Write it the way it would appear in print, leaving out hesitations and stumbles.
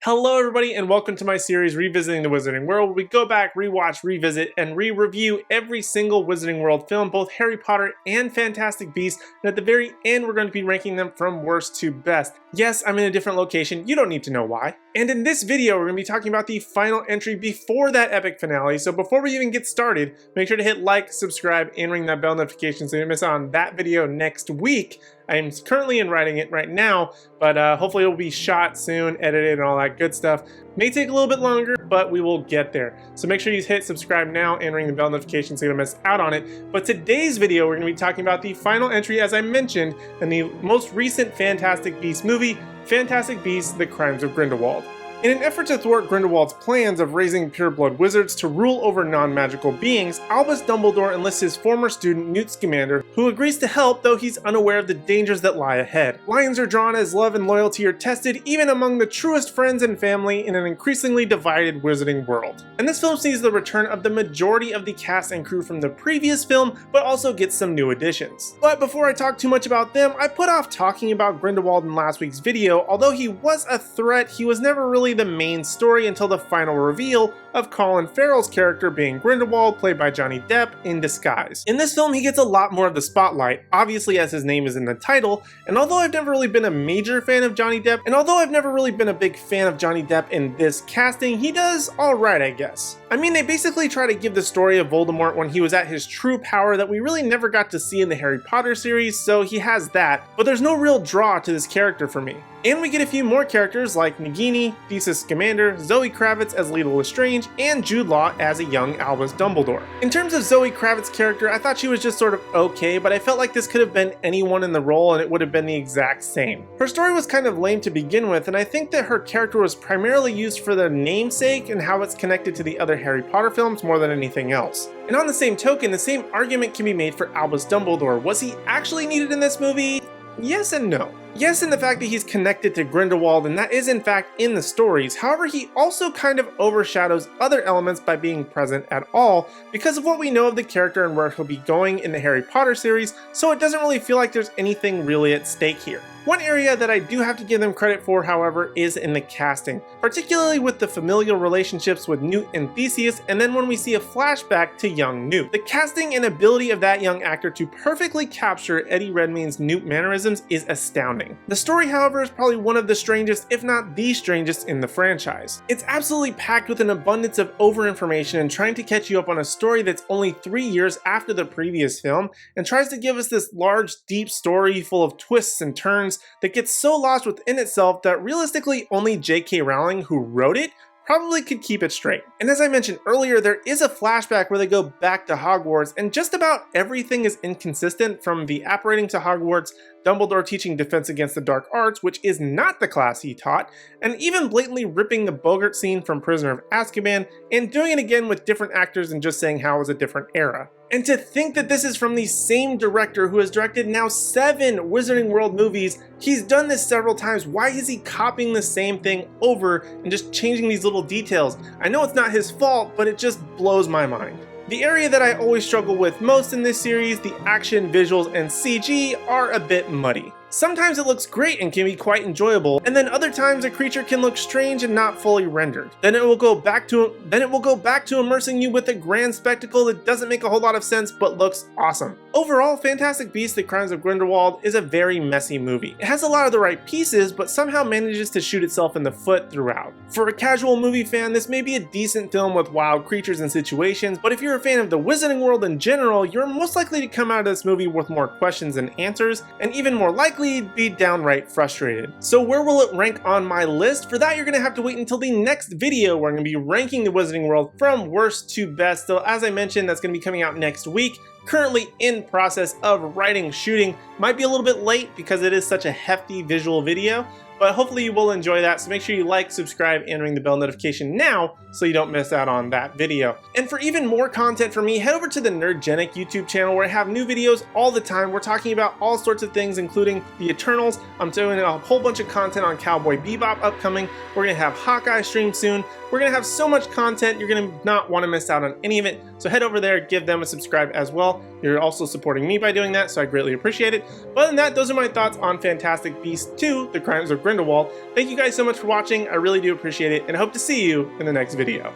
Hello everybody and welcome to my series Revisiting the Wizarding World, where we go back, rewatch, revisit, and re-review every single Wizarding World film, both Harry Potter and Fantastic Beasts, and at the very end we're going to be ranking them from worst to best. Yes, I'm in a different location, you don't need to know why. And in this video we're going to be talking about the final entry before that epic finale, so before we even get started, make sure to hit like, subscribe, and ring that bell notification so you don't miss out on that video next week. I'm currently in writing it right now, but hopefully it will be shot soon, edited, and all that good stuff. May take a little bit longer, but we will get there. So make sure you hit subscribe now and ring the bell notification so you don't miss out on it. But today's video, we're going to be talking about the final entry, as I mentioned, in the most recent Fantastic Beasts movie, Fantastic Beasts: The Crimes of Grindelwald. In an effort to thwart Grindelwald's plans of raising pureblood wizards to rule over non-magical beings, Albus Dumbledore enlists his former student Newt Scamander, who agrees to help, though he's unaware of the dangers that lie ahead. Lines are drawn as love and loyalty are tested even among the truest friends and family in an increasingly divided wizarding world. And this film sees the return of the majority of the cast and crew from the previous film, but also gets some new additions. But before I talk too much about them, I put off talking about Grindelwald in last week's video. Although he was a threat, he was never really the main story until the final reveal of Colin Farrell's character being Grindelwald, played by Johnny Depp, in disguise. In this film, he gets a lot more of the spotlight, obviously as his name is in the title, and although I've never really been a major fan of Johnny Depp, in this casting, he does alright, I guess. I mean, they basically try to give the story of Voldemort when he was at his true power that we really never got to see in the Harry Potter series, so he has that, but there's no real draw to this character for me. And we get a few more characters like Nagini, Thesis Scamander, Zoe Kravitz as Leta Lestrange, and Jude Law as a young Albus Dumbledore. In terms of Zoe Kravitz's character, I thought she was just sort of okay, but I felt like this could have been anyone in the role and it would have been the exact same. Her story was kind of lame to begin with, and I think that her character was primarily used for the namesake and how it's connected to the other Harry Potter films more than anything else. And on the same token, the same argument can be made for Albus Dumbledore. Was he actually needed in this movie? Yes and no. Yes, in the fact that he's connected to Grindelwald, and that is in fact in the stories. However, he also kind of overshadows other elements by being present at all because of what we know of the character and where he'll be going in the Harry Potter series, so it doesn't really feel like there's anything really at stake here. One area that I do have to give them credit for, however, is in the casting, particularly with the familial relationships with Newt and Theseus, and then when we see a flashback to young Newt. The casting and ability of that young actor to perfectly capture Eddie Redmayne's Newt mannerisms is astounding. The story, however, is probably one of the strangest, if not the strangest, in the franchise. It's absolutely packed with an abundance of over-information and trying to catch you up on a story that's only 3 years after the previous film, and tries to give us this large, deep story full of twists and turns that gets so lost within itself that realistically only J.K. Rowling, who wrote it, probably could keep it straight. And as I mentioned earlier, there is a flashback where they go back to Hogwarts, and just about everything is inconsistent, from the apparating to Hogwarts, Dumbledore teaching defense against the dark arts, which is not the class he taught, and even blatantly ripping the Bogart scene from Prisoner of Azkaban, and doing it again with different actors and just saying how it was a different era. And to think that this is from the same director who has directed now 7 Wizarding World movies, he's done this several times. Why is he copying the same thing over and just changing these little details? I know it's not his fault, but it just blows my mind. The area that I always struggle with most in this series, the action, visuals, and CG, are a bit muddy. Sometimes it looks great and can be quite enjoyable, and then other times a creature can look strange and not fully rendered. Then it will go back to immersing you with a grand spectacle that doesn't make a whole lot of sense but looks awesome. Overall, Fantastic Beasts: The Crimes of Grindelwald is a very messy movie. It has a lot of the right pieces, but somehow manages to shoot itself in the foot throughout. For a casual movie fan, this may be a decent film with wild creatures and situations, but if you're a fan of the Wizarding World in general, you're most likely to come out of this movie with more questions than answers, and even more likely be downright frustrated. So where will it rank on my list? For that, you're gonna have to wait until the next video where I'm gonna be ranking the Wizarding World from worst to best. So as I mentioned, that's gonna be coming out next week. Currently in process of writing, shooting. Might be a little bit late because it is such a hefty visual video, but hopefully you will enjoy that. So make sure you like, subscribe, and ring the bell notification now so you don't miss out on that video. And for even more content from me, head over to the Nerdgenic YouTube channel where I have new videos all the time. We're talking about all sorts of things, including the Eternals. I'm doing a whole bunch of content on Cowboy Bebop upcoming. We're gonna have Hawkeye stream soon. We're gonna have so much content, you're gonna not wanna miss out on any of it. So head over there, give them a subscribe as well. You're also supporting me by doing that, so I greatly appreciate it. But other than that, those are my thoughts on Fantastic Beasts 2, The Crimes of Grindelwald. Thank you guys so much for watching, I really do appreciate it, and I hope to see you in the next video.